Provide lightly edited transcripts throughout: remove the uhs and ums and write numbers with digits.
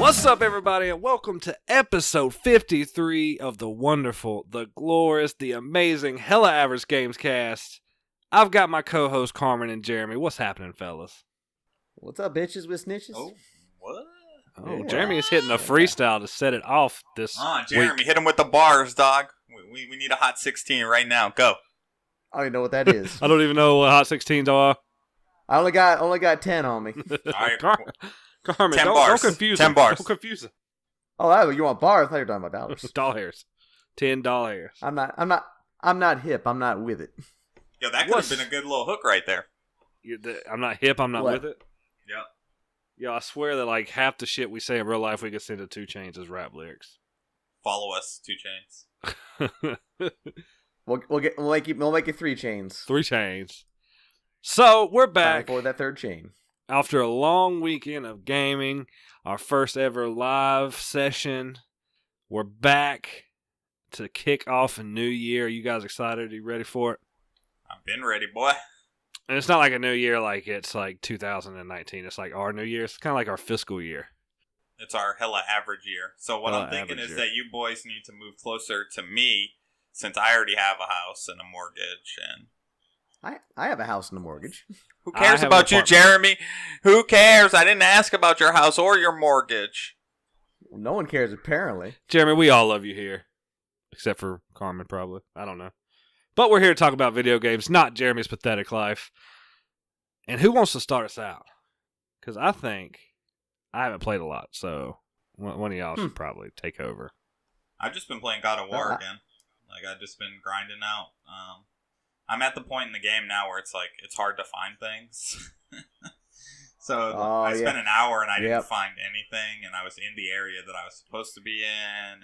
What's up, everybody, and welcome to episode 53 of the wonderful, the glorious, the amazing, hella average games cast. I've got my co-hosts Carmen and Jeremy. What's happening, fellas? What's up, bitches with snitches? Oh, what? Oh, Yeah. Jeremy is hitting a freestyle to set it off this Jeremy, week. hit him with the bars, dog. We need a hot 16 right now. Go. I don't even know what that is. I don't even know what hot 16s are. I only got 10 on me. All right. Carmen, 10 don't bars. confuse 10 him. bars. Don't confuse him. Oh, you want bars? I thought you were talking about dollars. $10. $10. I'm not hip. I'm not with it. Yo, that could have been a good little hook right there. I'm not hip. I'm not What? with it. Yep. Yo, I swear that like half the shit we say in real life we could send to 2 Chainz as rap lyrics. Follow us, 2 Chainz. We'll make it 3 chains. 3 Chainz. So we're Time back for that 3rd chain. after a long weekend of gaming. Our first ever live session. We're back to kick off a new year. Are you guys excited? Are you ready for it? I've been ready, boy. And it's not like a new year like it's like 2019. It's like our new year. It's kind of like our fiscal year. It's our hella average year. So what Hella I'm thinking average is year. that you boys need to move closer to me since I already have a house and a mortgage. And I have a house and a mortgage. who I cares have about an you, apartment. Jeremy? Who cares? I didn't ask about your house or your mortgage. No one cares, apparently. Jeremy, we all love you here. Except for Carmen, probably. I don't know. But we're here to talk about video games, not Jeremy's pathetic life. And who wants to start us out? Because I think I haven't played a lot, so one of y'all should probably take over. I've just been playing God of War Uh, again. Like, I've just been grinding out. I'm at the point in the game now where it's like, it's hard to find things. So I spent an hour and I didn't find anything, and I was in the area that I was supposed to be in.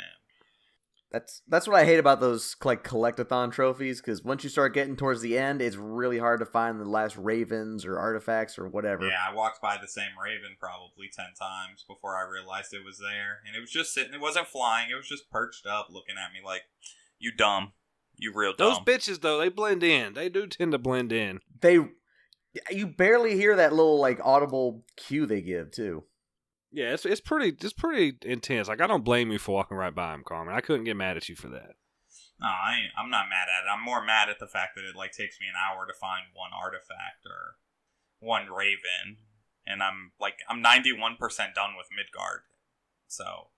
And That's what I hate about those like collectathon trophies, because once you start getting towards the end, it's really hard to find the last ravens or artifacts or whatever. yeah, I walked by the same raven probably 10 times before I realized it was there. And it was just sitting, it wasn't flying, it was just perched up looking at me like, you dumb. You real dumb. Those bitches, though, they blend in. They do tend to blend in. You barely hear that little like audible cue they give too. Yeah, it's pretty intense. Like, I don't blame you for walking right by him, Carmen. I couldn't get mad at you for that. No, I'm not mad at it. I'm more mad at the fact that it like takes me an hour to find one artifact or one raven, and I'm 91% done with Midgard. So,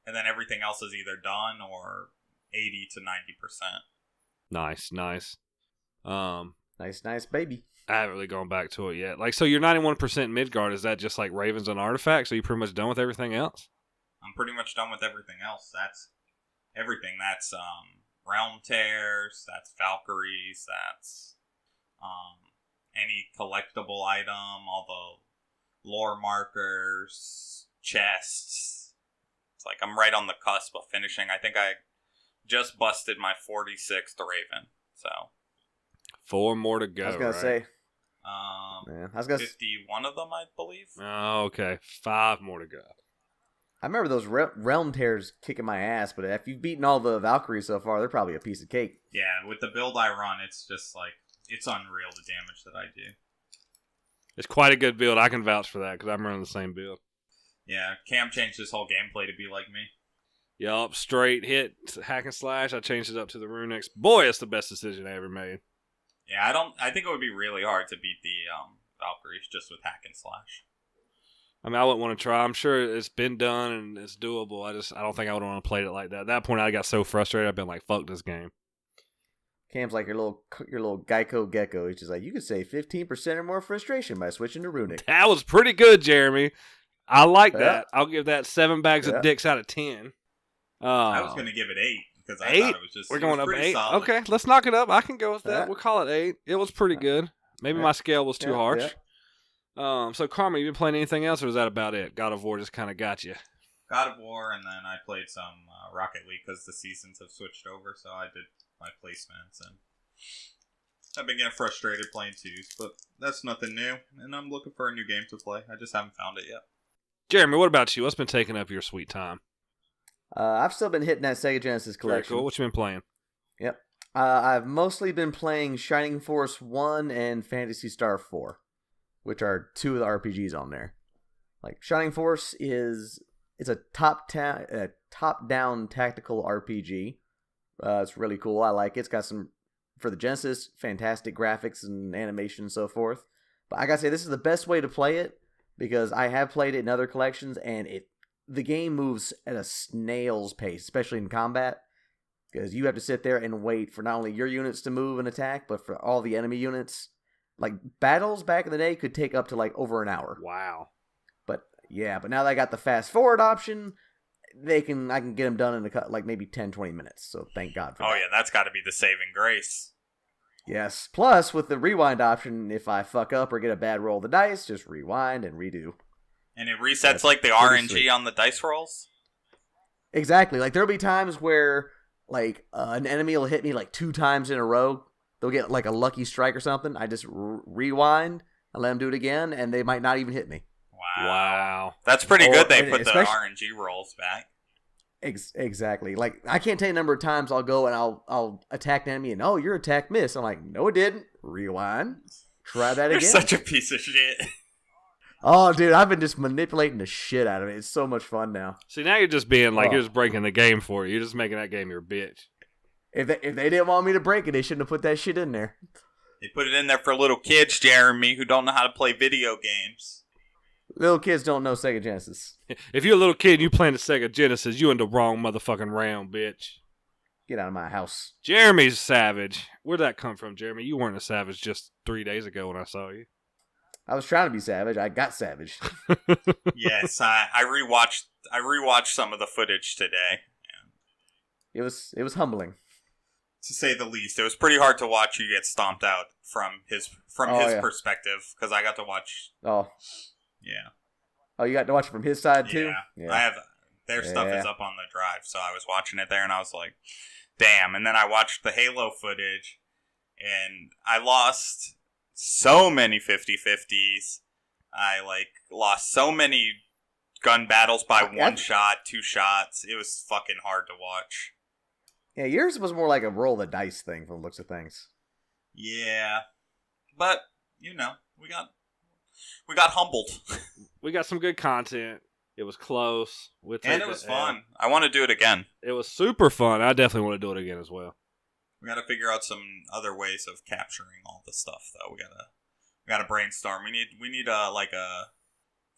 and then everything else is either done or 80 to 90%. Nice. Nice baby. I haven't really gone back to it yet. Like, so you're 91% Midgard. Is that just like ravens and artifacts? Are you pretty much done with everything else? I'm pretty much done with everything else. That's everything. That's realm tears. That's Valkyries. That's any collectible item. All the lore markers, chests. It's like I'm right on the cusp of finishing. I think I just busted my 46th raven. So 4 more to go. I was gonna right? say. yeah, I was gonna. 51 of them, I believe. Oh, okay. 5 more to go. I remember those realm tears kicking my ass, but if you've beaten all the Valkyries so far, they're probably a piece of cake. Yeah, with the build I run, it's just like, it's unreal the damage that I do. It's quite a good build. I can vouch for that because I'm running the same build. Yeah, Cam changed his whole gameplay to be like me. Yup, straight hit, hack and slash. I changed it up to the Runix. Boy, it's the best decision I ever made. Yeah, I think it would be really hard to beat the Valkyries just with hack and slash. I mean, I wouldn't want to try. I'm sure it's been done and it's doable. I don't think I would want to play it like that. At that point, I got so frustrated. I've been like, fuck this game. Cam's like your little Geico gecko. He's just like, you could save 15% or more frustration by switching to Runic. That was pretty good, Jeremy. I like that. I'll give that 7 bags of dicks out of 10. I was going to give it 8 because I 8? thought it was just We're going up 8. Solid. Okay, let's knock it up. I can go with that. Yeah. We'll call it 8. It was pretty good. Maybe my scale was too harsh. Yeah. So, Carmen, you been playing anything else, or is that about it? God of War just kind of got you. God of War, and then I played some Rocket League because the seasons have switched over, so I did my placements, and I've been getting frustrated playing 2s, but that's nothing new, and I'm looking for a new game to play. I just haven't found it yet. Jeremy, what about you? What's been taking up your sweet time? I've still been hitting that Sega Genesis Very collection. cool. What you been playing? Yep. I've mostly been playing Shining Force 1 and Phantasy Star 4, which are 2 of the RPGs on there. Like, Shining Force is It's a top-down tactical RPG. It's really cool. I like it. It's got some, for the Genesis, fantastic graphics and animation and so forth. But I gotta say, this is the best way to play it because I have played it in other collections, and the game moves at a snail's pace, especially in combat, because you have to sit there and wait for not only your units to move and attack, but for all the enemy units. Like, battles back in the day could take up to, like, over an hour. Wow. But now that I got the fast-forward option, I can get them done in like maybe 10, 20 minutes, so thank God for that. Oh, yeah, that's got to be the saving grace. Yes. Plus, with the rewind option, if I fuck up or get a bad roll of the dice, just rewind and redo. And it resets like the RNG on the dice rolls? Exactly. Like, there'll be times where, like, an enemy will hit me, like, 2 times in a row. They'll get, like, a lucky strike or something. I just rewind and let them do it again, and they might not even hit me. Wow. That's pretty good they put the RNG rolls back. Exactly. Like, I can't tell you the number of times I'll go and I'll attack an enemy and, oh, your attack missed. I'm like, no, it didn't. Rewind. Try that again. You're such a piece of shit. Oh, dude, I've been just manipulating the shit out of it. It's so much fun now. See, now you're just being like, you're just breaking the game for you. You're just making that game your bitch. If they didn't want me to break it, they shouldn't have put that shit in there. They put it in there for little kids, Jeremy, who don't know how to play video games. Little kids don't know Sega Genesis. If you're a little kid and you playing the Sega Genesis, you in the wrong motherfucking round, bitch. Get out of my house. Jeremy's savage. Where'd that come from, Jeremy? You weren't a savage just 3 days ago when I saw you. I was trying to be savage. I got savage. Yes, I rewatched some of the footage today. It was To humbling, say the least. It was pretty hard to watch you get stomped out from his perspective because I got to watch. Oh, yeah. Oh, you got to watch it from his side too. Yeah. I have their stuff is up on the drive, so I was watching it there, and I was like, "Damn!" And then I watched the Halo footage, and I lost so many 50-50s. I lost so many gun battles by 1 shot, 2 shots. It was fucking hard to watch. Yeah, yours was more like a roll the dice thing from the looks of things. Yeah, but we got humbled. We got some good content. It was close. And it was fun. I want to do it again. It was super fun. I definitely want to do it again as well. We got to figure out some other ways of capturing all the stuff, though. We gotta brainstorm. We need a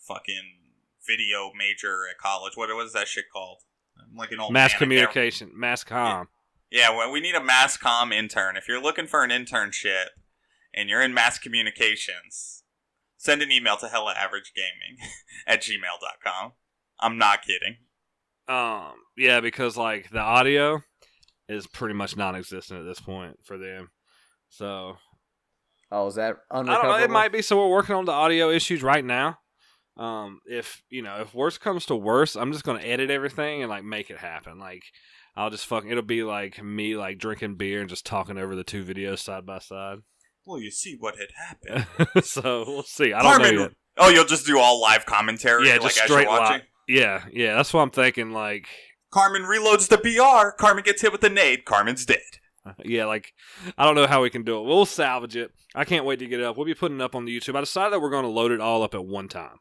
fucking video major at college. What was that shit called? Like an old mass communication, mass comm. Yeah, well, we need a mass comm intern. If you're looking for an internship and you're in mass communications, send an email to hellaaveragegaming@gmail.com. I'm not kidding. Yeah, because like the audio is pretty much non-existent at this point for them. So, is that unrecoverable? I don't know. It might be. So we're working on the audio issues right now. If worse comes to worse, I'm just gonna edit everything and like make it happen. Like, I'll just it'll be like me like drinking beer and just talking over the 2 videos side by side. Well, you see what had happened. So we'll see. I don't know yet. Oh, you'll just do all live commentary. Yeah, just straight live. Yeah. That's what I'm thinking. Like, Carmen reloads the BR. Carmen gets hit with a nade. Carmen's dead. Yeah, like, I don't know how we can do it. We'll salvage it. I can't wait to get it up. We'll be putting it up on the YouTube. I decided that we're going to load it all up at one time.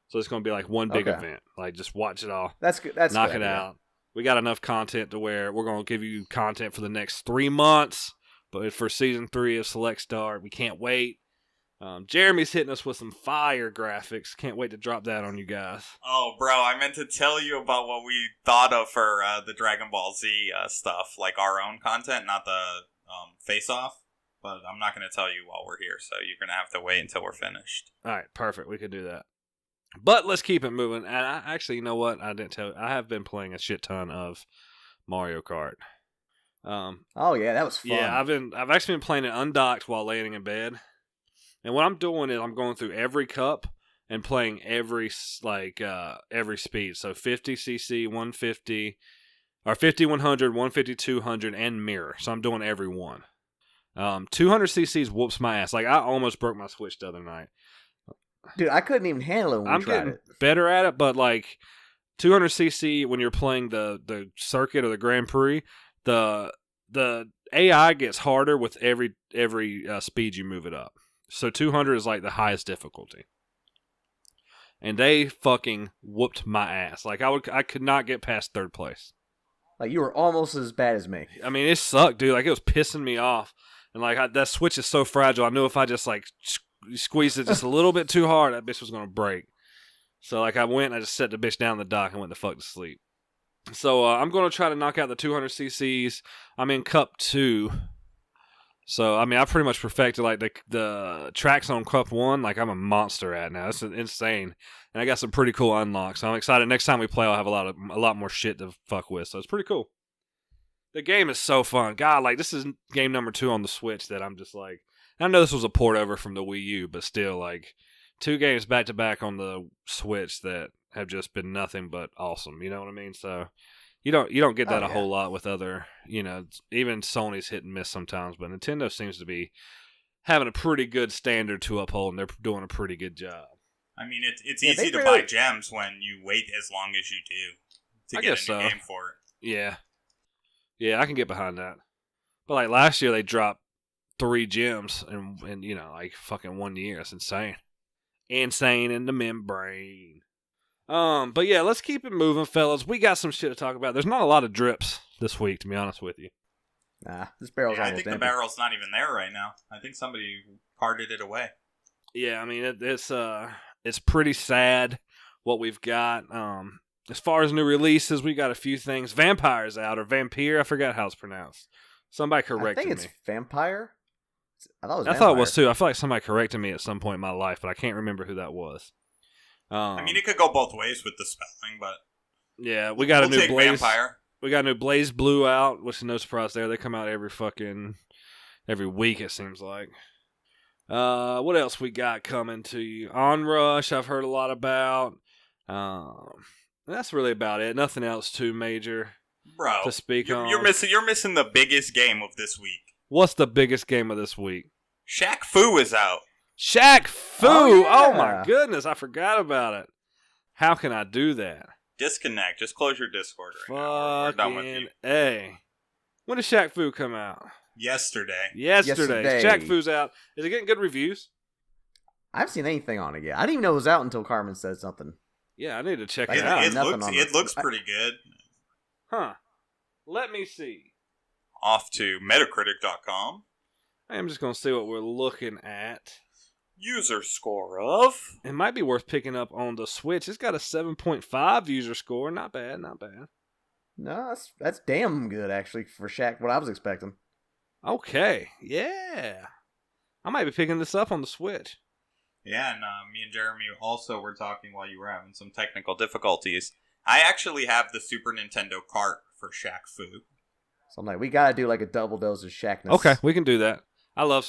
So it's going to be like one big event. Like, just watch it all. That's good. Knock it out. We got enough content to where we're going to give you content for the next 3 months. But for season 3 of Select Start, we can't wait. Jeremy's hitting us with some fire graphics. Can't wait to drop that on you guys. Oh, bro, I meant to tell you about what we thought of for the Dragon Ball Z stuff. Like our own content, not the face-off. But I'm not going to tell you while we're here, so you're going to have to wait until we're finished. All right, perfect. We could do that. But let's keep it moving. And actually, you know what? I didn't tell you. I have been playing a shit ton of Mario Kart. Oh yeah, that was fun. Yeah, I've actually been playing it undocked while laying in bed. And what I'm doing is I'm going through every cup and playing every speed. So 50cc, 150, or 50, 100, 150, 200, and mirror. So I'm doing every one. 200cc's whoops my ass. Like, I almost broke my Switch the other night. Dude, I couldn't even handle it when we tried it. I'm getting better at it, but like 200cc when you're playing the circuit or the Grand Prix, the AI gets harder with every speed you move it up. So 200 is like the highest difficulty. and they fucking whooped my ass. Like I could not get past third place. Like, you were almost as bad as me. I mean, it sucked, dude. Like, it was pissing me off. And, like, that Switch is so fragile. I knew if I just, like, squeezed it just a little bit too hard, that bitch was going to break. So, like, I went and I just set the bitch down in the dock and went the fuck to sleep. So, I'm going to try to knock out the 200 cc's. I'm in Cup 2. So, I mean, I pretty much perfected, like, the tracks on Cup 1. Like, I'm a monster at now. It's insane. And I got some pretty cool unlocks. So I'm excited. Next time we play, I'll have a lot more shit to fuck with. So it's pretty cool. The game is so fun. God, like, this is game number 2 on the Switch that I'm just like... I know this was a port over from the Wii U, but still, like, 2 games back-to-back on the Switch that have just been nothing but awesome. You know what I mean? So you don't get that a whole lot with other... You know, even Sony's hit and miss sometimes, but Nintendo seems to be having a pretty good standard to uphold, and they're doing a pretty good job. I mean, it's easy to buy gems when you wait as long as you do to get a new game for it. Yeah. Yeah, I can get behind that. But, like, last year they dropped 3 gems in you know, like, fucking 1 year. It's insane. Insane in the membrane. But yeah, let's keep it moving, fellas. We got some shit to talk about. There's not a lot of drips this week, to be honest with you. Nah, this barrel's almost empty. I think the barrel's not even there right now. I think somebody carted it away. Yeah, I mean, it's pretty sad what we've got. As far as new releases, we got a few things. Vampire's out, or Vampire, I forgot how it's pronounced. Somebody corrected me. I think it's Vampire. I thought it was Vampire. I thought it was too. I feel like somebody corrected me at some point in my life, but I can't remember who that was. I mean, it could go both ways with the spelling, but... Yeah, we got a new Blaze... Vampire. We got a new Blaze Blue out, which is no surprise there. They come out every week, it seems like. What else we got coming to you? Onrush, I've heard a lot about. That's really about it. Nothing else too major, bro, to speak on. You're missing the biggest game of this week. What's the biggest game of this week? Shaq Fu is out. Shaq Fu! Oh yeah. My goodness, I forgot about it. How can I do that? Disconnect. Just close your Discord right now. We're done with you. Hey. When did Shaq Fu come out? Yesterday. Shaq Fu's out. Is it getting good reviews? I haven't seen anything on it yet. I didn't even know it was out until Carmen said something. Yeah, I need to check Like, it out. It looks pretty good. Huh. Let me see. Off to Metacritic.com. I'm just going to see what we're looking at. User score of... It might be worth picking up on the Switch. It's got a 7.5 user score. Not bad. No, that's damn good, actually, for Shaq, what I was expecting. Okay. Yeah. I might be picking this up on the Switch. Yeah, and me and Jeremy also were talking while you were having some technical difficulties. I actually have the Super Nintendo Kart for Shaq Fu. So I'm like, we gotta do like a double dose of Shaqness. Okay, we can do that. I love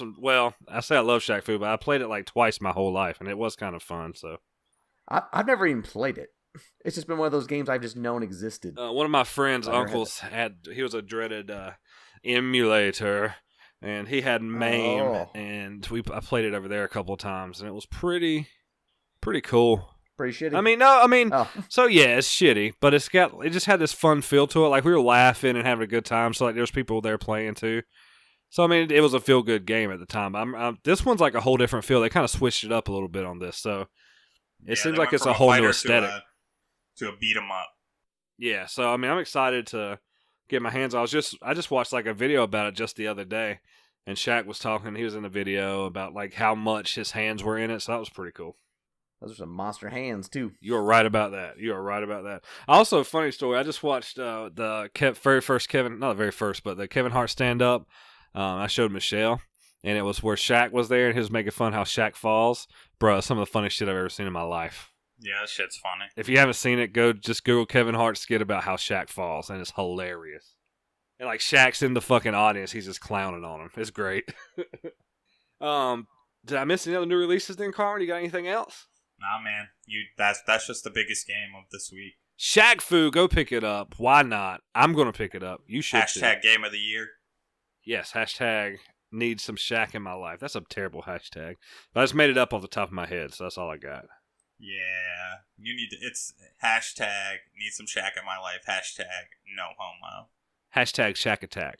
I say I love Shaq Fu, but I played it like twice my whole life, and it was kind of fun, so. I've never even played it. It's just been one of those games I've just known existed. One of my friend's uncles he was a dreaded emulator, and he had MAME, and I played it over there a couple of times, and it was pretty cool. Pretty shitty. So yeah, it's shitty, but it just had this fun feel to it. Like, we were laughing and having a good time. So, like, there was people there playing too. So, I mean, it was a feel good game at the time. This one's like a whole different feel. They kind of switched it up a little bit on this, so it seems like it's a whole new aesthetic. To a beat 'em up. Yeah, so I mean, I'm excited to get my hands on. I just watched like a video about it just the other day, and Shaq was talking. He was in a video about like how much his hands were in it. So that was pretty cool. Those are some monster hands too. You are right about that. Also, funny story. I just watched the very first Kevin, not the very first, but the Kevin Hart stand up. I showed Michelle, and it was where Shaq was there, and he was making fun how Shaq falls. Bro, some of the funniest shit I've ever seen in my life. Yeah, that shit's funny. If you haven't seen it, just Google Kevin Hart skit about how Shaq falls, and it's hilarious. And like, Shaq's in the fucking audience, he's just clowning on him. It's great. Did I miss any other new releases then, Carmen? You got anything else? Nah, man. That's just the biggest game of this week. Shaq Fu, go pick it up. Why not? I'm going to pick it up. You should. Hashtag Game of the Year. Yes, hashtag need some Shaq in my life. That's a terrible hashtag. But I just made it up off the top of my head, so that's all I got. Yeah. It's hashtag need some Shaq in my life. Hashtag no homo. Hashtag Shaq attack.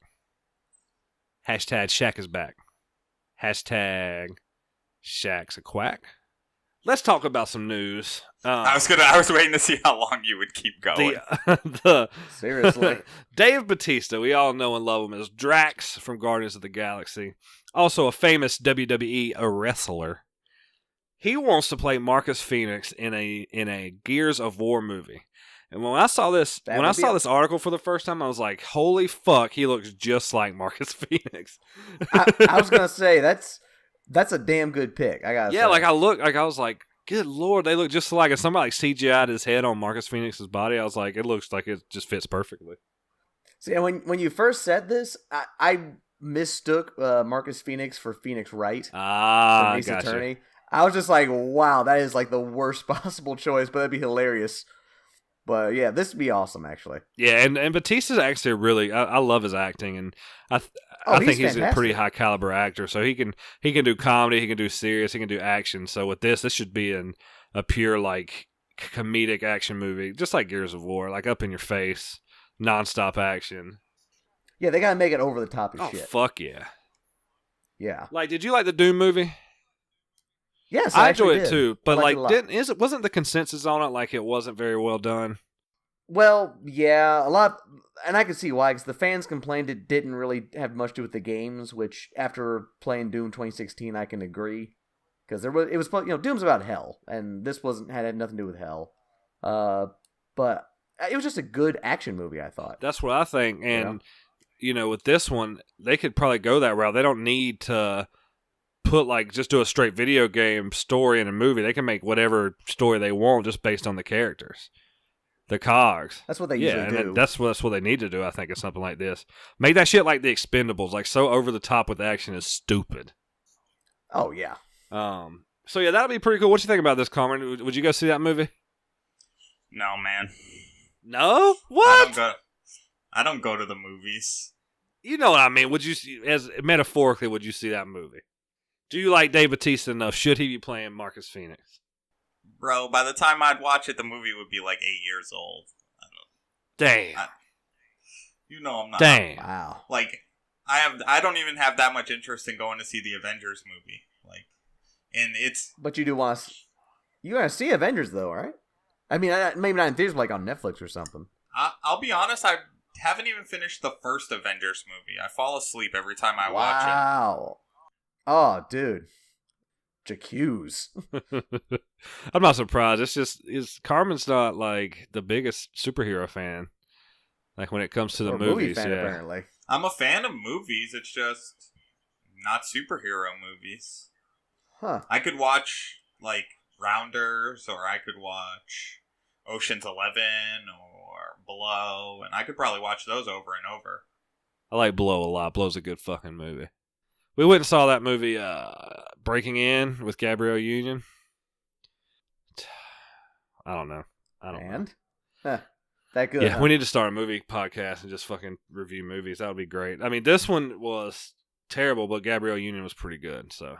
Hashtag Shaq is back. Hashtag Shaq's a quack. let's talk about some news. I was waiting to see how long you would keep going. Seriously. Dave Bautista, we all know and love him as Drax from Guardians of the Galaxy. Also a famous WWE wrestler. He wants to play Marcus Phoenix in a Gears of War movie. And when I saw this this article for the first time, I was like, "Holy fuck, he looks just like Marcus Phoenix." I was gonna say that's a damn good pick. I gotta say. I was like, good lord, they look just like somebody CGI'd his head on Marcus Phoenix's body. I was like, it looks like it just fits perfectly. See, and when you first said this, I mistook Marcus Phoenix for Phoenix Wright. From Ace Attorney. I was just like, wow, that is like the worst possible choice, but that'd be hilarious. But yeah, this would be awesome, actually. Yeah, and Batista's actually really, I love his acting, and I think he's a pretty high caliber actor. So he can do comedy, he can do serious, he can do action. So with this should be a pure like comedic action movie, just like Gears of War, like up in your face, nonstop action. Yeah, they gotta make it over the top as shit. Fuck yeah. Yeah. Like, did you like the Doom movie? Yes, I enjoyed it too, but wasn't the consensus on it like it wasn't very well done? Well, yeah, a lot, and I can see why, because the fans complained it didn't really have much to do with the games, which after playing Doom 2016, I can agree, because it was Doom's about hell, and this had nothing to do with hell, but it was just a good action movie, I thought. That's what I think, and with this one, they could probably go that route. They don't need to just do a straight video game story in a movie. They can make whatever story they want just based on the characters, the cogs. That's what they usually do. That's what they need to do. I think, is something like this. Make that shit like the Expendables, like so over the top with action is stupid. Oh yeah. So yeah, that'll be pretty cool. What you think about this, Carmen? Would you go see that movie? No, man. No? What? I don't go to the movies. You know what I mean? Metaphorically, would you see that movie? Do you like Dave Bautista enough? Should he be playing Marcus Phoenix? Bro, by the time I'd watch it, the movie would be like 8 years old. Damn. I'm not. Damn. Wow. Like, I don't even have that much interest in going to see the Avengers movie. Like, and it's. But you do want to. You want to see Avengers though, right? I mean, maybe not in theaters, but like on Netflix or something. I'll be honest. I haven't even finished the first Avengers movie. I fall asleep every time I watch it. Wow. Oh, dude. J'accuse. I'm not surprised. Carmen's not like the biggest superhero fan. Like when it comes to the movies. Movie fan, apparently. I'm a fan of movies. It's just not superhero movies. Huh. I could watch like Rounders, or I could watch Ocean's 11 or Blow, and I could probably watch those over and over. I like Blow a lot. Blow's a good fucking movie. We went and saw that movie, Breaking In, with Gabrielle Union. I don't know. Huh. That good? Yeah, huh? We need to start a movie podcast and just fucking review movies. That would be great. I mean, this one was terrible, but Gabrielle Union was pretty good. So,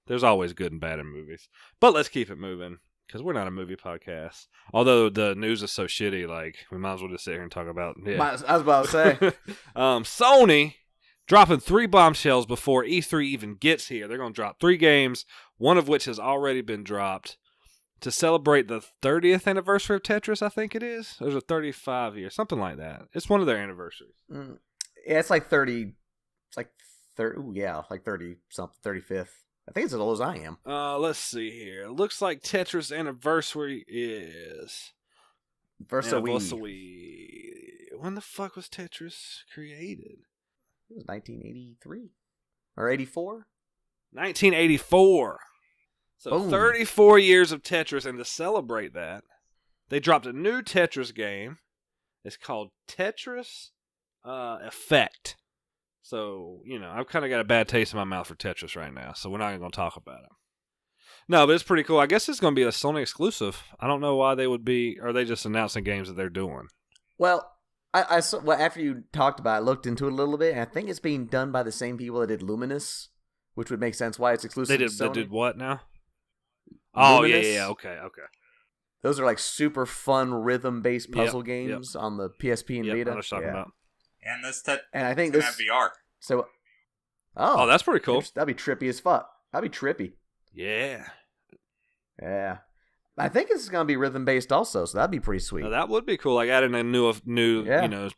there's always good and bad in movies. But let's keep it moving, because we're not a movie podcast. Although the news is so shitty, like, we might as well just sit here and talk about it. Yeah. I was about to say. Sony dropping 3 bombshells before E3 even gets here. They're going to drop 3 games, one of which has already been dropped, to celebrate the 30th anniversary of Tetris, I think it is. There's a 35 year, something like that. It's one of their anniversaries. Yeah, it's like 30. It's like 30. Ooh, yeah, like 30 something, 35th. I think it's as old as I am. Let's see here. It looks like Tetris anniversary is. When the fuck was Tetris created? It was 1983 or 84. 1984. So Boom. 34 years of Tetris, and to celebrate that, they dropped a new Tetris game. It's called Tetris Effect. So, I've kind of got a bad taste in my mouth for Tetris right now, so we're not even going to talk about it. No, but it's pretty cool. I guess it's going to be a Sony exclusive. I don't know why they would be, or are they just announcing games that they're doing? Well, I saw, after you talked about it, I looked into it a little bit, and I think it's being done by the same people that did Luminous, which would make sense why it's exclusive to Sony. They did what now? Oh, Luminous. yeah, okay. Those are like super fun rhythm-based puzzle games on the PSP and Vita. I know what you're talking about. And and I think this this have VR. So, oh, that's pretty cool. That'd be trippy as fuck. That'd be trippy. Yeah. Yeah. I think this is going to be rhythm-based also, so that'd be pretty sweet. Now, that would be cool. Like adding a new Yeah.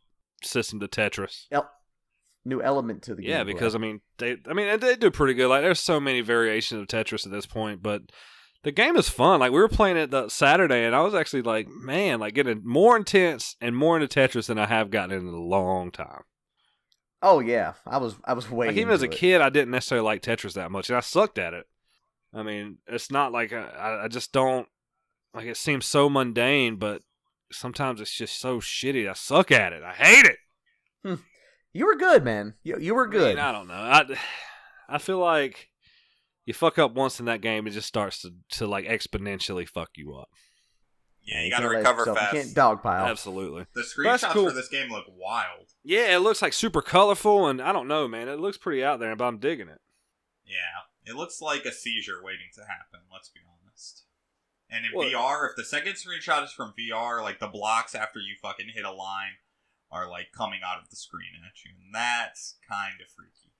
system to Tetris. New element to the game. Yeah, because they do pretty good. Like there's so many variations of Tetris at this point, but the game is fun. Like we were playing it the Saturday, and I was actually like, man, like getting more intense and more into Tetris than I have gotten in a long time. Oh yeah, I was way. Like even as a into it. kid, I didn't necessarily like Tetris that much, and I sucked at it. I mean, it's not like I just don't like. It seems so mundane, but sometimes it's just so shitty. I suck at it. I hate it. You were good, man. You were good. I don't know. I feel like you fuck up once in that game, it just starts to like exponentially fuck you up. Yeah, you gotta recover fast. You can't dogpile. Absolutely. The screenshots cool. for this game look wild. Yeah, it looks like super colorful, and I don't know, man. It looks pretty out there, but I'm digging it. Yeah, it looks like a seizure waiting to happen, let's be honest. And in What? VR, if the second screenshot is from VR, like the blocks after you fucking hit a line are like coming out of the screen at you, and that's kind of freaky.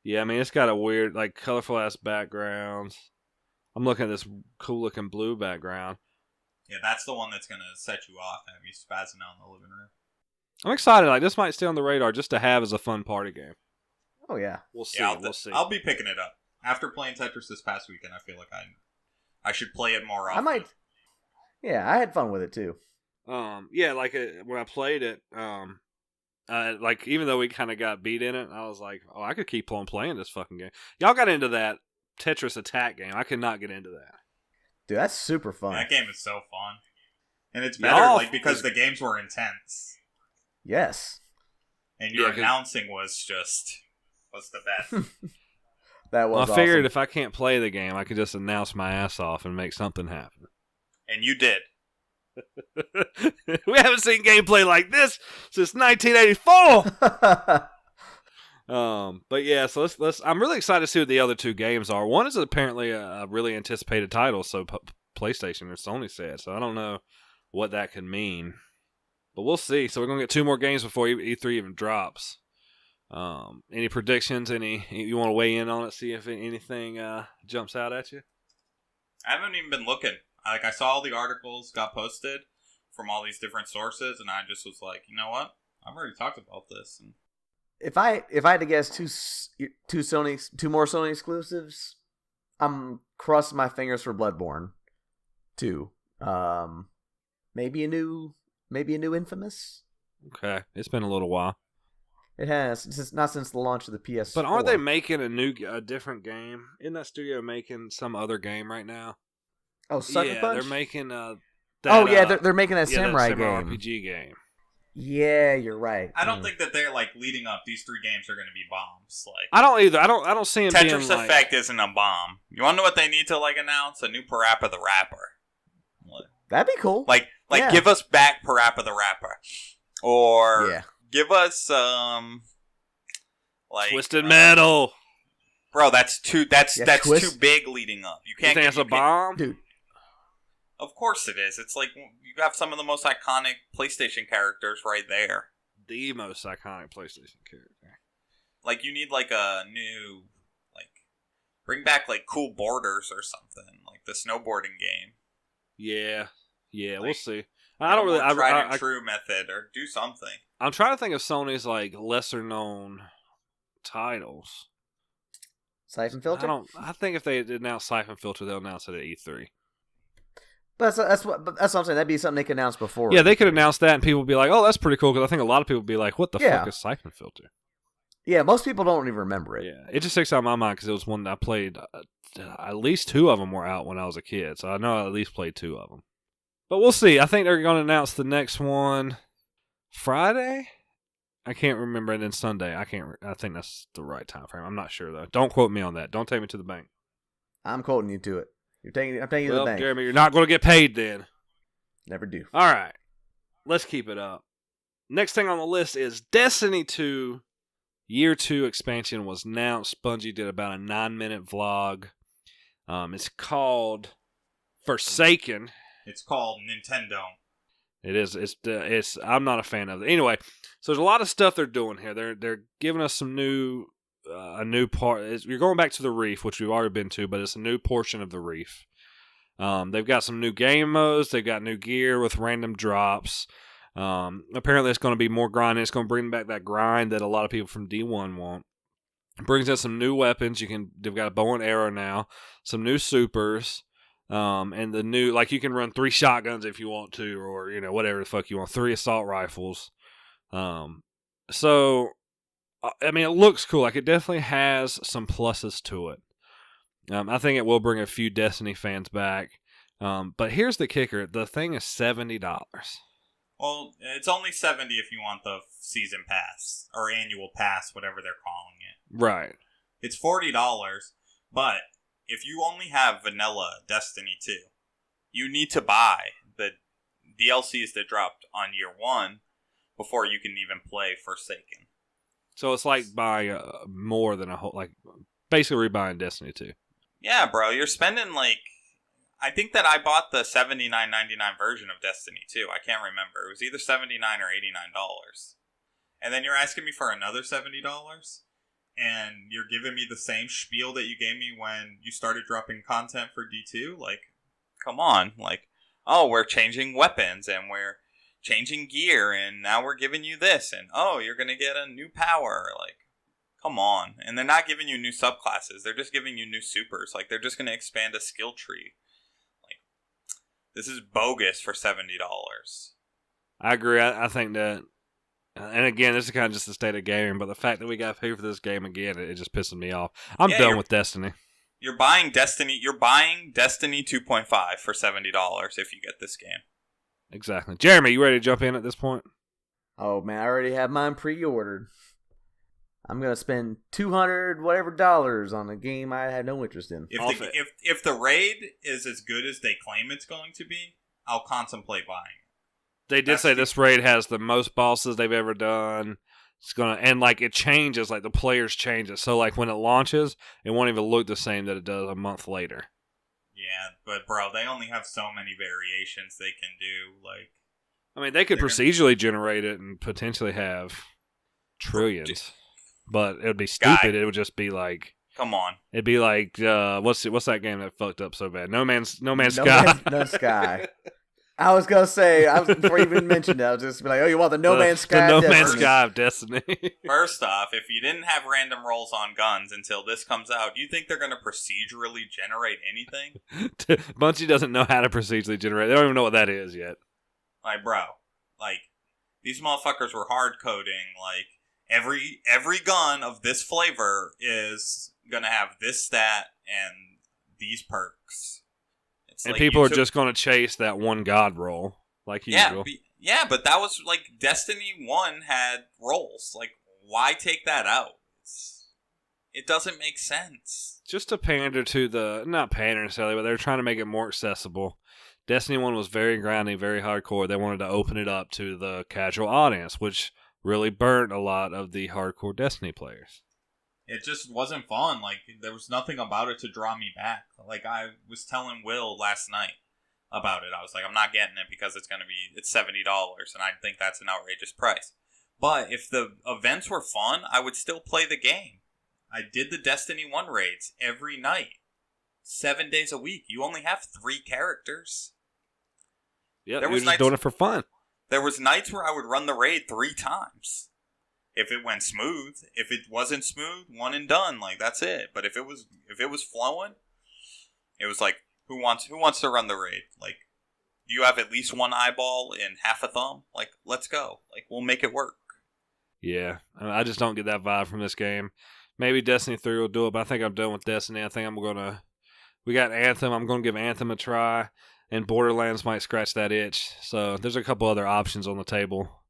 Yeah, I mean, it's got a weird, like, colorful-ass backgrounds. I'm looking at this cool-looking blue background. Yeah, that's the one that's gonna set you off, have you spazzing out in the living room. I'm excited. Like, this might stay on the radar just to have as a fun party game. Oh yeah. We'll see. Yeah, we'll see. I'll be picking it up. After playing Tetris this past weekend, I feel like I should play it more often. I might. Yeah, I had fun with it too. Yeah, like when I played it, like even though we kind of got beat in it, I was like, oh, I could keep on playing this fucking game. Y'all got into that Tetris Attack game. I could not get into that. Dude, that's super fun. That game is so fun. And it's better, Y'all like, because the games were intense. Yes. And your announcing was the best. That was I figured awesome. if I can't play the game, I could just announce my ass off and make something happen. And you did. We haven't seen gameplay like this since 1984. But yeah, so let's. I'm really excited to see what the other two games are. One is apparently a really anticipated title, so PlayStation or Sony said. So I don't know what that could mean, but we'll see. So we're gonna get two more games before E3 even drops. Any predictions? You want to weigh in on it? See if anything jumps out at you. I haven't even been looking. I saw all the articles got posted from all these different sources, and I just was like, you know what? I've already talked about this. And If I had to guess two more Sony exclusives, I'm crossing my fingers for Bloodborne 2. Maybe a new Infamous. Okay, it's been a little while. It has, not since the launch of the PS4. But aren't they making a different game? Isn't that studio making some other game right now? Oh, Sucker yeah, Punch? they're making they're making that samurai that game. RPG game. Yeah, you're right. I don't think that they're like leading up. These three games are going to be bombs. Like I don't either. I don't see them Tetris being Effect isn't a bomb. You want to know what they need to like announce? A new Parappa the Rapper. That'd be cool. Like Yeah. give us back Parappa the Rapper, or Yeah. give us like Twisted Metal. Bro, that's too Twist- too big leading up. You You can't think that's a bomb? Dude, Of course it is. It's like you have some of the most iconic PlayStation characters right there. The most iconic PlayStation character. Like you need like a new bring back like Cool Borders or something, like the snowboarding game. Yeah, we'll Like, see. I don't really. tried and true method or do something. I'm trying to think of Sony's like lesser known titles. Siphon Filter? I think if they announce Siphon Filter, they'll announce it at E3. But that's what I'm saying. That'd be something they could announce before. Yeah, they could announce that, and people would be like, "Oh, that's pretty cool." Because I think a lot of people would be like, "What the Yeah. fuck is Siphon Filter?" Yeah, most people don't even remember it. Yeah, it just sticks out in my mind because it was one that I played. At least two of them were out when I was a kid, so I know I at least played two of them. But we'll see. I think they're going to announce the next one Friday. I can't remember, and then Sunday. I think that's the right time frame. I'm not sure though. Don't quote me on that. Don't take me to the bank. I'm quoting you to it. I'm taking you to the Well, bank. Jeremy, you're not going to get paid then. Never do. All right, let's keep it up. Next thing on the list is Destiny 2. Year 2 expansion was announced. Bungie did about a 9-minute vlog. It's called Forsaken. It's called Nintendo. It is. It's. I'm not a fan of it. Anyway, so there's a lot of stuff they're doing here. They're giving us some new, a new part. You're going back to the reef, which we've already been to, but it's a new portion of the reef. They've got some new game modes. They've got new gear with random drops. Apparently, it's going to be more grinding. It's going to bring back that grind that a lot of people from D1 want. It brings in some new weapons. They've got a bow and arrow now. Some new supers. And the new, like, you can run 3 shotguns if you want to, or, whatever the fuck you want. 3 assault rifles. So, I mean, it looks cool. Like, it definitely has some pluses to it. I think it will bring a few Destiny fans back. But here's the kicker. The thing is $70. Well, it's only $70 if you want the season pass, or annual pass, whatever they're calling it. Right. It's $40, but if you only have vanilla Destiny 2, you need to buy the DLCs that dropped on year 1 before you can even play Forsaken. So it's like buying more than a whole, like, basically rebuying Destiny 2. Yeah, bro, you're spending, like, I think that I bought the $79.99 version of Destiny 2. I can't remember. It was either $79 or $89. And then you're asking me for another $70? And you're giving me the same spiel that you gave me when you started dropping content for D2? Like, come on. Like, oh, we're changing weapons, and we're changing gear, and now we're giving you this, and oh, you're going to get a new power. Like, come on. And they're not giving you new subclasses. They're just giving you new supers. Like, they're just going to expand a skill tree. Like, this is bogus for $70. I agree. I think that, and again, this is kind of just the state of gaming, but the fact that we got to pay for this game again, it just pisses me off. I'm done with Destiny. You're buying Destiny 2.5 for $70 if you get this game. Exactly. Jeremy, you ready to jump in at this point? Oh, man, I already have mine pre-ordered. I'm going to spend $200 whatever dollars on a game I had no interest in. If the raid is as good as they claim it's going to be, I'll contemplate buying it. They did say this raid has the most bosses they've ever done. It's gonna, and like it changes, like the players change it. So like when it launches, it won't even look the same that it does a month later. Yeah, but bro, they only have so many variations they can do. Like, I mean, they could procedurally generate it and potentially have trillions, but it would be stupid. It would just be like, come on, it'd be like what's that game that fucked up so bad? No Man's Sky. No Sky. I was gonna say, before you even mentioned it, I was just be like, "Oh, you want the No Man's Sky? The No Man's Sky of Destiny." First off, if you didn't have random rolls on guns until this comes out, do you think they're gonna procedurally generate anything? Bungie doesn't know how to procedurally generate. They don't even know what that is yet. Like, bro, like these motherfuckers were hard coding. Like every gun of this flavor is gonna have this stat and these perks. And like people are just going to chase that one god roll, like usual. Yeah, but that was, like, Destiny 1 had rolls. Like, why take that out? It doesn't make sense. Just to pander to not pander necessarily, but they're trying to make it more accessible. Destiny 1 was very grinding, very hardcore. They wanted to open it up to the casual audience, which really burnt a lot of the hardcore Destiny players. It just wasn't fun. Like, there was nothing about it to draw me back. Like, I was telling Will last night about it. I was like, I'm not getting it because it's $70, and I think that's an outrageous price. But if the events were fun, I would still play the game. I did the Destiny 1 raids every night. 7 days a week. You only have 3 characters. Yeah, you're just doing it for fun. There was nights where I would run the raid 3 times. If it went smooth, if it wasn't smooth, one and done. Like, that's it. But if it was flowing, it was like, who wants to run the raid? Like, you have at least one eyeball and half a thumb. Like, let's go. Like, we'll make it work. Yeah, I just don't get that vibe from this game. Maybe Destiny 3 will do it, but I think I'm done with Destiny. I think we got Anthem. I'm gonna give Anthem a try, and Borderlands might scratch that itch. So there's a couple other options on the table,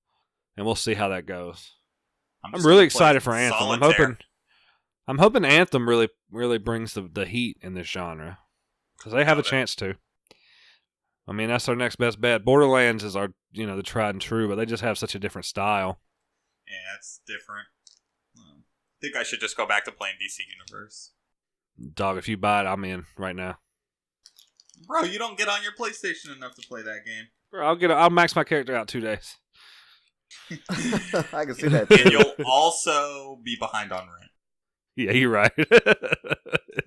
and we'll see how that goes. I'm really excited for Anthem. Solitaire. I'm hoping Anthem really brings the heat in this genre, because they have a chance to. I mean, that's our next best bet. Borderlands is our the tried and true, but they just have such a different style. Yeah, it's different. I think I should just go back to playing DC Universe. Dog, if you buy it, I'm in right now. Bro, you don't get on your PlayStation enough to play that game. Bro, I'll max my character out 2 days. I can see that too. And you'll also be behind on rent. Yeah, you're right.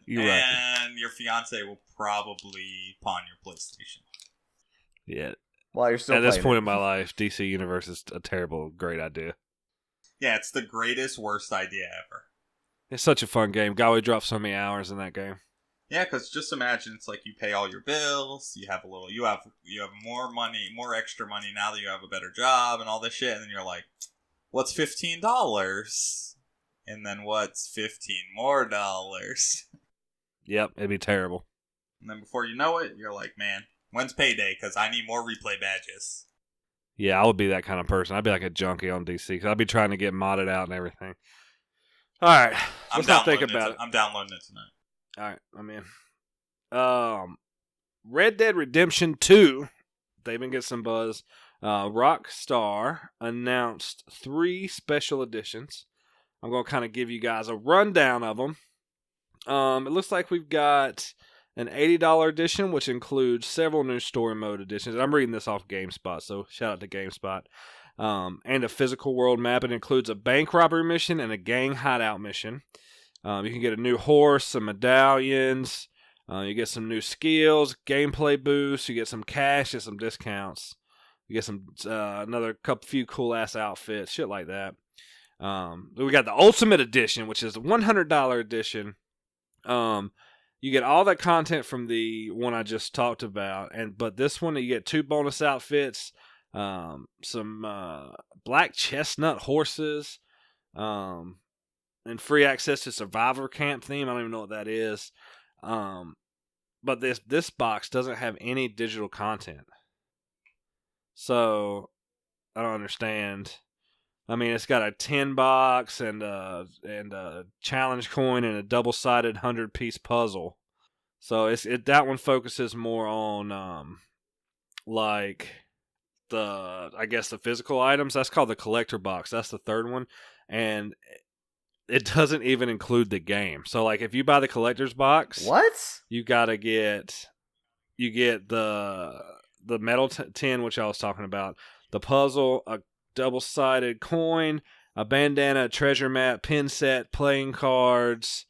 You're right. And your fiance will probably pawn your PlayStation. Yeah. While you're still At this playing point it. in my life, DC Universe is a terrible, great idea. Yeah, it's the greatest, worst idea ever. It's such a fun game. God, we dropped so many hours in that game. Yeah, because just imagine it's like you pay all your bills, you have more money, more extra money now that you have a better job and all this shit, and then you're like, what's $15? And then what's $15 more? Yep, it'd be terrible. And then before you know it, you're like, man, when's payday? Because I need more replay badges. Yeah, I would be that kind of person. I'd be like a junkie on DC because I'd be trying to get modded out and everything. All right, let's not think about it. I'm downloading it tonight. All right, I'm in. Red Dead Redemption 2. They've been getting some buzz. Rockstar announced 3 special editions. I'm going to kind of give you guys a rundown of them. It looks like we've got an $80 edition, which includes several new story mode editions. I'm reading this off GameSpot, so shout out to GameSpot. And a physical world map. It includes a bank robbery mission and a gang hideout mission. You can get a new horse, some medallions. You get some new skills, gameplay boosts. You get some cash and some discounts. You get some few cool ass outfits, shit like that. We got the Ultimate Edition, which is a $100 edition. You get all that content from the one I just talked about, but this one you get 2 bonus outfits, some black chestnut horses, and free access to Survivor Camp theme. I don't even know what that is. But this box doesn't have any digital content. So I don't understand. I mean, it's got a 10 box and a challenge coin and a double-sided 100-piece puzzle. So that one focuses more on like the physical items. That's called the collector box. That's the third one, and it doesn't even include the game. So like if you buy the collector's box, What? you get the metal tin, which I was talking about, the puzzle, a double-sided coin, a bandana, a treasure map, pin set, playing cards,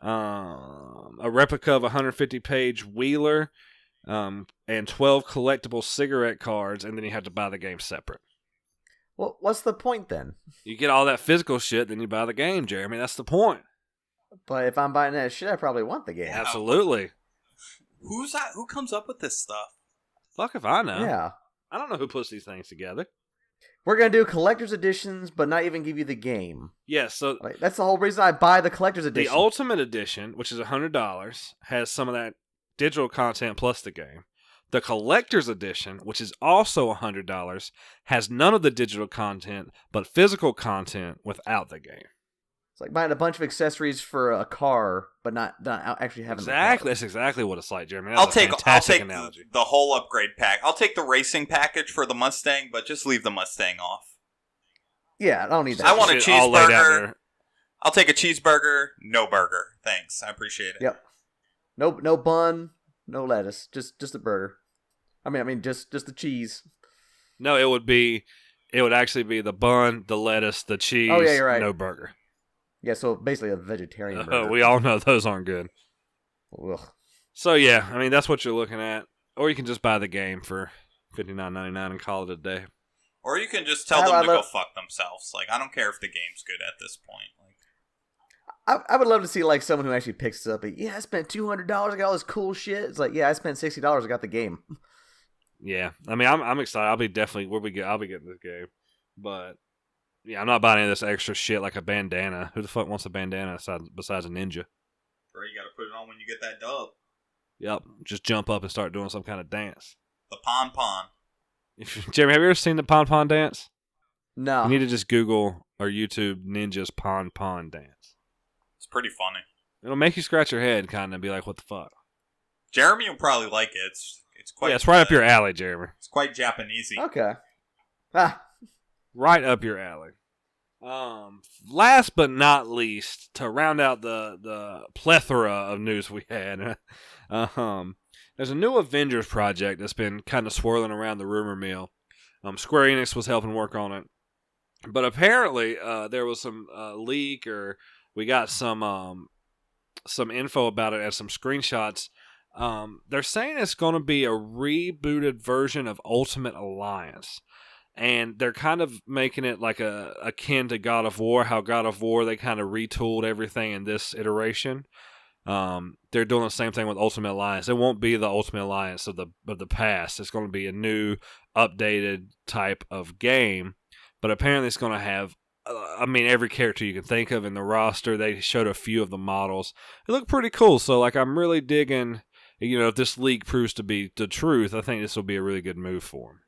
a replica of a 150-page Wheeler, and 12 collectible cigarette cards, and then you have to buy the game separate. Well, what's the point then? You get all that physical shit, then you buy the game, Jeremy. That's the point. But if I'm buying that shit, I probably want the game. Absolutely. Who's that? Who comes up with this stuff? Fuck if I know. Yeah. I don't know who puts these things together. We're going to do collector's editions, but not even give you the game. Yes, so Like, that's the whole reason I buy the collector's the edition. Ultimate Edition, which is $100, has some of that digital content plus the game. The Collector's Edition, which is also $100, has none of the digital content, but physical content without the game. It's like buying a bunch of accessories for a car, but not actually having Exactly, the that's exactly what it's like, Jeremy. I'll That's a take fantastic analogy. the whole upgrade pack. I'll take the racing package for the Mustang, but just leave the Mustang off. Yeah, I don't need that. I want a Shit all laid out cheeseburger. there. I'll take a cheeseburger, no burger. Thanks, I appreciate it. Yep. No bun, no lettuce, just a burger. I mean, just the cheese. No, it would actually be the bun, the lettuce, the cheese, Oh, yeah, you're right. no burger. Yeah, so basically a vegetarian burger. We all know those aren't good. Ugh. So yeah, I mean that's what you're looking at. Or you can just buy the game for $59.99 and call it a day. Or you can just tell them to go fuck themselves. Like, I don't care if the game's good at this point. Like, I would love to see like someone who actually picks it up. Yeah, I spent $200. I got all this cool shit. It's like, yeah, I spent $60. I got the game. Yeah, I mean I'm excited. I'll be getting this game, but yeah, I'm not buying any of this extra shit like a bandana. Who the fuck wants a bandana besides a ninja? bro, you gotta put it on when you get that dub. Yep, just jump up and start doing some kind of dance. The pon. Jeremy, have you ever seen the pon dance? No. You need to just Google or YouTube ninjas pon dance. It's pretty funny. It'll make you scratch your head, kind of, and be like, "What the fuck?" Jeremy will probably like it. It's quite. Yeah, it's right up your alley, Jeremy. It's quite Japanesey. Okay. Ah. Right up your alley. Last but not least, to round out the plethora of news we had, there's a new Avengers project that's been kind of swirling around the rumor mill. Square Enix was helping work on it, but apparently there was some leak or We got some info about it and some screenshots. They're saying it's going to be a rebooted version of Ultimate Alliance. And they're kind of making it like akin to God of War, how God of War, they kind of retooled everything in this iteration. They're doing the same thing with Ultimate Alliance. It won't be the Ultimate Alliance of the past. It's going to be a new, updated type of game. But apparently it's going to have, every character you can think of in the roster. They showed a few of the models. It looked pretty cool. So, like, I'm really digging, if this leak proves to be the truth, I think this will be a really good move for them.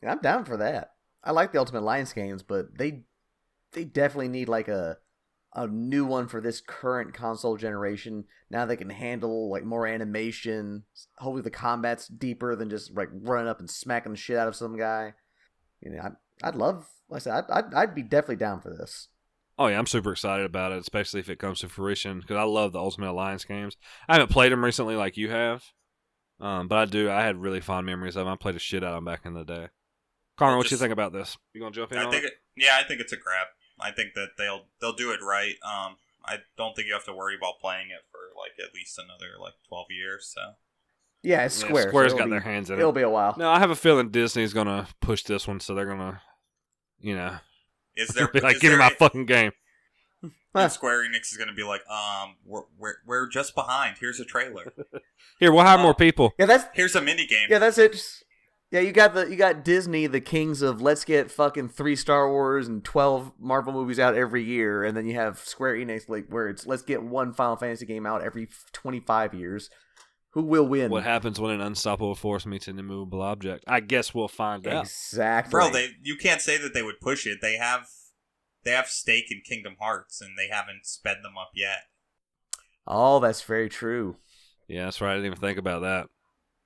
Yeah, I'm down for that. I like the Ultimate Alliance games, but they definitely need like a new one for this current console generation. Now they can handle like more animation. Hopefully the combat's deeper than just like running up and smacking the shit out of some guy. I'd love. Like I said, I'd be definitely down for this. Oh yeah, I'm super excited about it, especially if it comes to fruition because I love the Ultimate Alliance games. I haven't played them recently like you have, but I do. I had really fond memories of them. I played a shit out of them back in the day. Carmen, what you think about this? You gonna jump in on it? I think it's a grab. I think that they'll do it right. I don't think you have to worry about playing it for like at least another like 12 years. So yeah, it's Square. Yeah, Square's got their hands in it. It'll be a while. No, I have a feeling Disney's gonna push this one, so they're gonna, is there be like, give me my fucking game. And Square Enix is gonna be like, we're just behind. Here's a trailer. Here, we'll hire more people. Yeah, here's a mini game. Yeah, that's it. Yeah, you got Disney, the kings of let's get fucking 3 Star Wars and 12 Marvel movies out every year, and then you have Square Enix like where it's let's get 1 Final Fantasy game out every 25 years. Who will win? What happens when an unstoppable force meets an immovable object? I guess we'll find out. Exactly. Bro, you can't say that they would push it. They have stake in Kingdom Hearts, and they haven't sped them up yet. Oh, that's very true. Yeah, that's right. I didn't even think about that.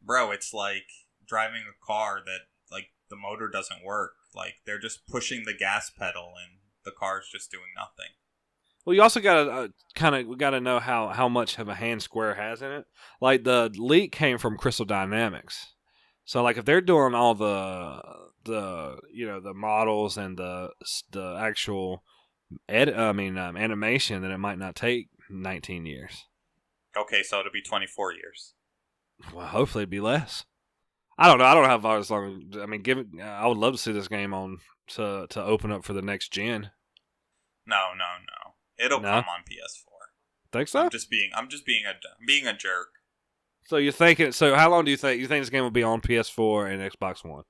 Bro, it's like driving a car that like the motor doesn't work. Like they're just pushing the gas pedal and the car's just doing nothing. Well, you also gotta know how much of a hand Square has in it. Like the leak came from Crystal Dynamics, so like if they're doing all the models and the actual animation, then it might not take 19 years. Okay, so it'll be 24 years. Well, hopefully it'd be less. I don't know. I don't know how far as long. I would love to see this game on to open up for the next gen. No. It'll come on PS4. Think so? I'm just being a jerk. So you're thinking? So how long do you think this game will be on PS4 and Xbox One?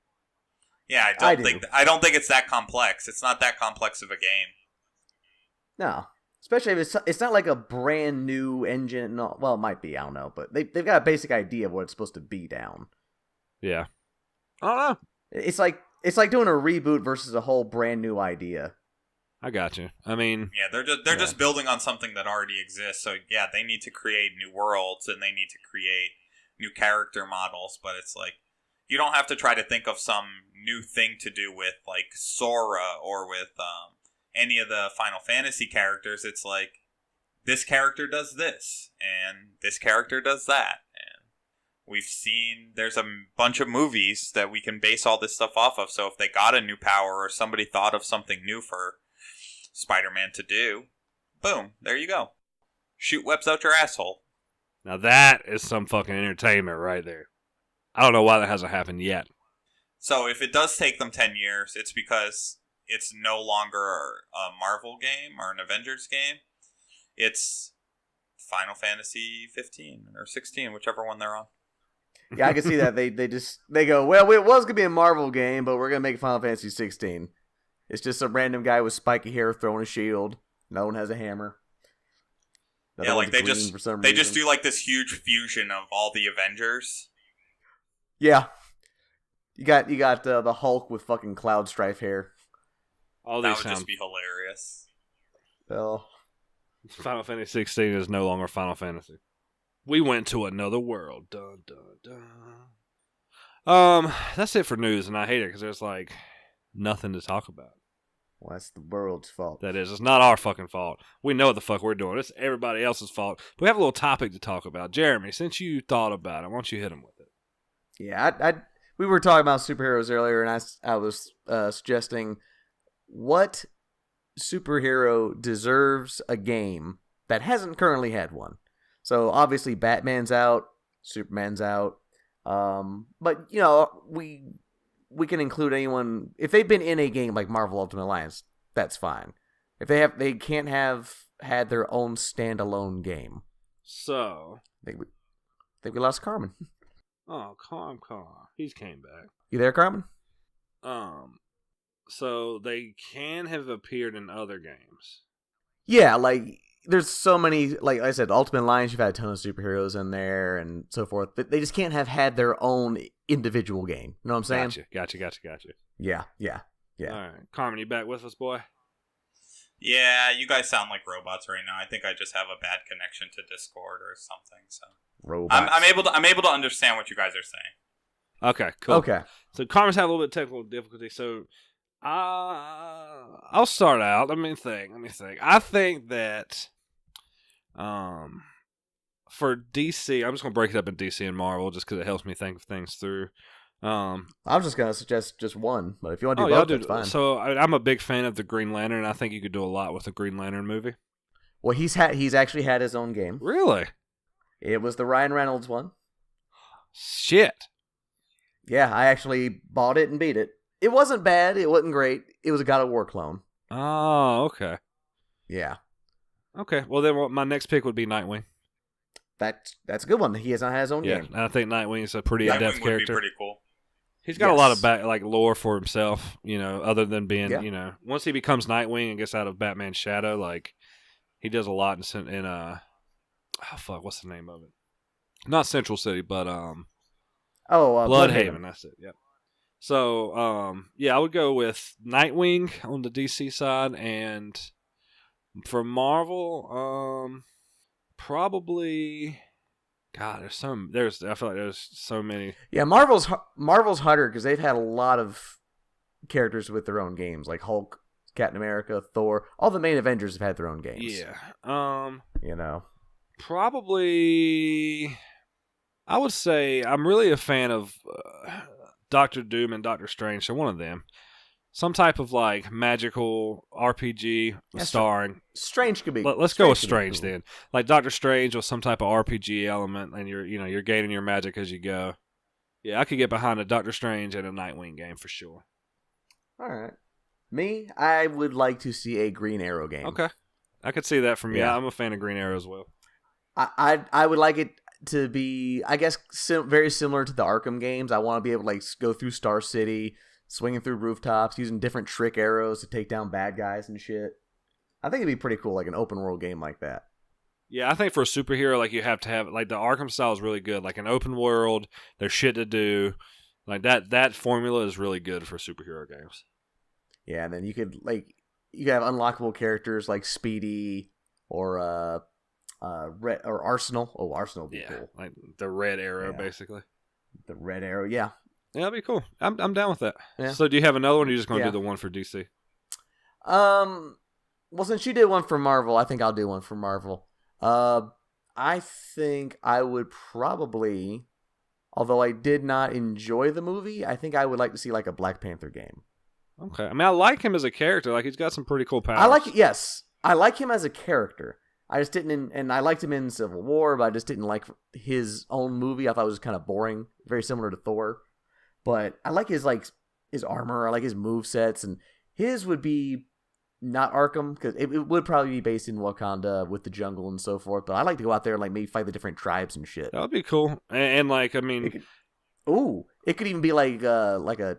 Yeah, I don't think it's that complex. It's not that complex of a game. No, especially if it's not like a brand new engine. No, well, it might be. I don't know, but they've got a basic idea of what it's supposed to be down. Yeah, I don't know. It's like doing a reboot versus a whole brand new idea. I got you. I mean, yeah, they're just building on something that already exists. So yeah, they need to create new worlds and they need to create new character models. But it's like you don't have to try to think of some new thing to do with like Sora or with any of the Final Fantasy characters. It's like this character does this and this character does that. And we've seen there's a bunch of movies that we can base all this stuff off of. So if they got a new power or somebody thought of something new for Spider-Man to do, boom, there you go. Shoot webs out your asshole. Now that is some fucking entertainment right there. I don't know why that hasn't happened yet. So if it does take them 10 years, it's because it's no longer a Marvel game or an Avengers game. It's Final Fantasy 15 or 16, whichever one they're on. Yeah, I can see that. They go, well, it was going to be a Marvel game, but we're going to make Final Fantasy 16. It's just some random guy with spiky hair throwing a shield. No one has a hammer. Yeah, like they just do like this huge fusion of all the Avengers. Yeah, you got the Hulk with fucking Cloud Strife hair. That would just be hilarious. Well, Final Fantasy 16 is no longer Final Fantasy. We went to another world. Dun, dun, dun. That's it for news, and I hate it because there's like nothing to talk about. Well, that's the world's fault. That is. It's not our fucking fault. We know what the fuck we're doing. It's everybody else's fault. But we have a little topic to talk about. Jeremy, since you thought about it, why don't you hit him with it? Yeah, we were talking about superheroes earlier, and I was suggesting what superhero deserves a game that hasn't currently had one. So obviously Batman's out, Superman's out. But we can include anyone if they've been in a game like Marvel Ultimate Alliance. That's fine. If they can't have had their own standalone game. So I think we lost Carmen. Oh, calm. He's came back. You there, Carmen? So they can have appeared in other games. Yeah, like there's so many. Like I said, Ultimate Alliance, you've had a ton of superheroes in there and so forth. But they just can't have had their own individual game. You know what I'm saying? Gotcha. Yeah. All right, Carmen, you back with us, boy? Yeah, you guys sound like robots right now. I think I just have a bad connection to Discord or something. So Robots. I'm able to understand what you guys are saying. Okay, cool. Okay. So Carmen's had a little bit of technical difficulty. So I'll start out. Let me think. I think that for DC, I'm just gonna break it up in DC and Marvel just because it helps me think of things through. I was just gonna suggest just one, but if you want to do y'all both, that's fine. So I'm a big fan of the Green Lantern, and I think you could do a lot with the Green Lantern movie. Well, he's actually had his own game. Really? It was the Ryan Reynolds one. Shit. Yeah, I actually bought it and beat it. It wasn't bad. It wasn't great. It was a God of War clone. Oh, okay. Yeah. Okay. Well, then my next pick would be Nightwing. That's a good one. He has not had his own game. And I think Nightwing is a pretty Nightwing in-depth would character. be pretty cool. He's got a lot of lore for himself, other than being, once he becomes Nightwing and gets out of Batman's shadow, like, he does a lot in what's the name of it? Not Central City, but, Bloodhaven, that's it, yep. So, I would go with Nightwing on the DC side, and for Marvel, probably... God, I feel like there's so many. Yeah, Marvel's harder because they've had a lot of characters with their own games, like Hulk, Captain America, Thor. All the main Avengers have had their own games. Yeah. Probably, I would say I'm really a fan of Doctor Doom and Doctor Strange. So one of them. Some type of like magical RPG starring. Strange could be. Let's go with Strange then. Like Doctor Strange with some type of RPG element, and you're gaining your magic as you go. Yeah, I could get behind a Doctor Strange and a Nightwing game for sure. All right. Me, I would like to see a Green Arrow game. Okay, I could see that from you. Yeah. I'm a fan of Green Arrow as well. I would like it to be, I guess, very similar to the Arkham games. I want to be able to like go through Star City, swinging through rooftops, using different trick arrows to take down bad guys and shit. I think it'd be pretty cool, like an open world game like that. Yeah, I think for a superhero, like you have to have, like the Arkham style is really good. Like an open world, there's shit to do. Like that formula is really good for superhero games. Yeah, and then you could have unlockable characters like Speedy or Red or Arsenal. Oh, Arsenal would be cool. Like the Red Arrow, basically. The Red Arrow, yeah. Yeah, that'd be cool. I'm down with that. Yeah. So do you have another one, or are you just going to do the one for DC? Well, since you did one for Marvel, I think I'll do one for Marvel. I think I would probably, although I did not enjoy the movie, I think I would like to see like a Black Panther game. Okay. I mean, I like him as a character. Like, he's got some pretty cool powers. I like him as a character. I just didn't, and I liked him in Civil War, but I just didn't like his own movie. I thought it was kind of boring, very similar to Thor. But I like his armor. I like his movesets, and his would be not Arkham because it would probably be based in Wakanda with the jungle and so forth. But I like to go out there and like maybe fight the different tribes and shit. That would be cool. And like, I mean, it could even be like a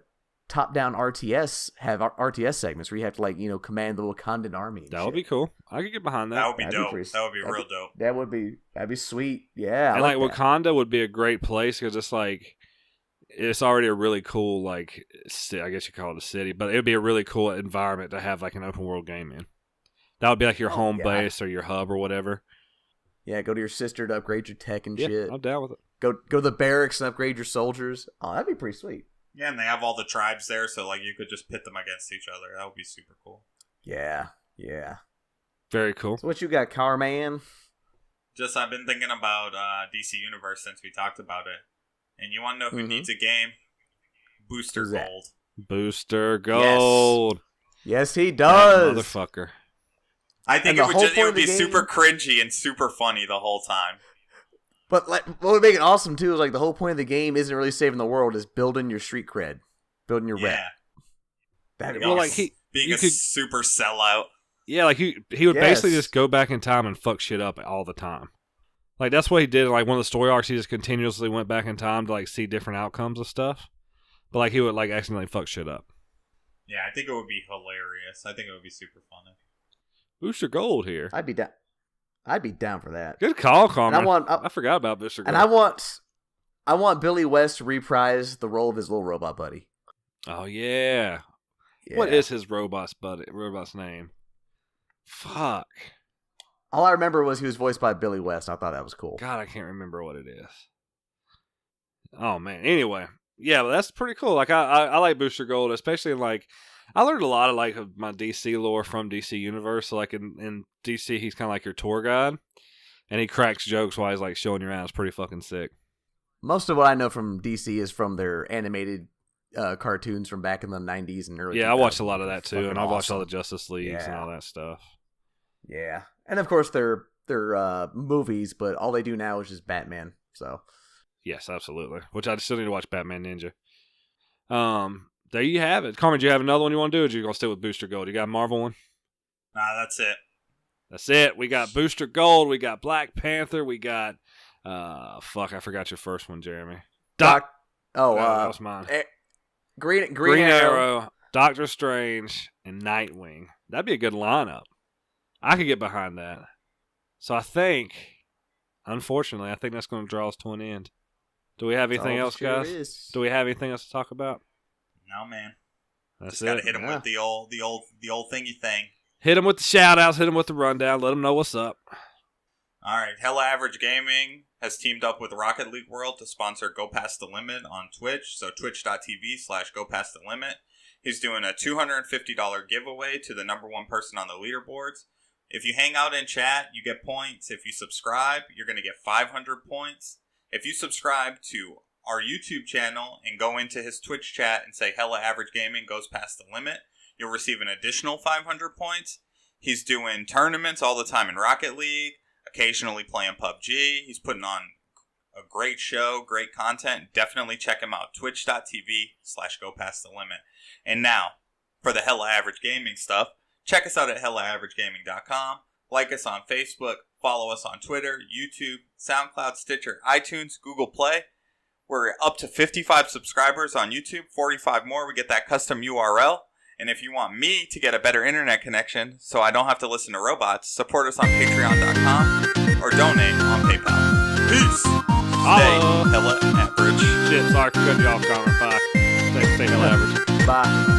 top-down RTS, have RTS segments where you have to like command the Wakandan army. That would be cool. I could get behind that. That would be dope. That would be real dope. That'd be sweet. Yeah, and like Wakanda would be a great place because it's like. It's already a really cool, like, I guess you call it a city, but it would be a really cool environment to have, like, an open world game in. That would be, like, your home base or your hub or whatever. Yeah, go to your sister to upgrade your tech and shit. I'm down with it. Go to the barracks and upgrade your soldiers. Oh, that'd be pretty sweet. Yeah, and they have all the tribes there, so, like, you could just pit them against each other. That would be super cool. Yeah. Very cool. So what you got, Carman? Just, I've been thinking about DC Universe since we talked about it. And you want to know who needs a game? Booster Gold. Booster Gold. Yes, he does. That motherfucker. I think And it would be super cringy and super funny the whole time. But like, what would make it awesome too is like the whole point of the game isn't really saving the world; is building your street cred, building your rep. That Well, like being a super sellout. Yeah, like he would basically just go back in time and fuck shit up all the time. Like that's what he did. Like one of the story arcs, he just continuously went back in time to like see different outcomes of stuff. But like he would like accidentally fuck shit up. Yeah, I think it would be hilarious. I think it would be super funny. Booster Gold here. I'd be down. I'd be down for that. Good call, Carmen. And I forgot about Booster Gold. And I want Billy West to reprise the role of his little robot buddy. Oh yeah. What is his robot's name? Fuck. All I remember was he was voiced by Billy West. I thought that was cool. God, I can't remember what it is. Oh man. Anyway, yeah, but that's pretty cool. Like I like Booster Gold, especially in like I learned a lot of like of my DC lore from DC Universe. So like in DC, he's kind of like your tour guide, and he cracks jokes while he's like showing you around. It's pretty fucking sick. Most of what I know from DC is from their animated cartoons from back in the 90s and early 2000s. I watched a lot of that too, and I watched awesome. all the Justice Leagues and all that stuff. Yeah, and of course their movies, but all they do now is just Batman. So yes, absolutely. Which I still need to watch Batman Ninja. There you have it. Carmen, do you have another one you want to do, or are you gonna stay with Booster Gold? You got a Marvel one? Nah, that's it. That's it. We got Booster Gold. We got Black Panther. We got fuck, I forgot your first one, Jeremy. that was mine. Green Arrow, Doctor Strange, and Nightwing. That'd be a good lineup. I could get behind that. So I think, unfortunately, that's going to draw us to an end. Do we have anything else, guys? Do we have anything else to talk about? No, man. That's Just gotta hit him with the old thingy thing. Hit him with the shout outs. Hit him with the rundown. Let him know what's up. All right, Hella Average Gaming has teamed up with Rocket League World to sponsor Go Past the Limit on Twitch. So twitch.tv/Go Past the Limit. He's doing a $250 giveaway to the number one person on the leaderboards. If you hang out in chat, you get points. If you subscribe, you're going to get 500 points. If you subscribe to our YouTube channel and go into his Twitch chat and say Hella Average Gaming goes past the limit, you'll receive an additional 500 points. He's doing tournaments all the time in Rocket League, occasionally playing PUBG. He's putting on a great show, great content. Definitely check him out. Twitch.tv/Go Past the Limit. And now, for the Hella Average Gaming stuff, check us out at HellaAverageGaming.com. Like us on Facebook. Follow us on Twitter, YouTube, SoundCloud, Stitcher, iTunes, Google Play. We're up to 55 subscribers on YouTube. 45 more. We get that custom URL. And if you want me to get a better internet connection so I don't have to listen to robots, support us on Patreon.com or donate on PayPal. Peace! Stay Hella Average. Shit, sorry for cutting you off, Connor. Bye. Stay Hella Average. Bye.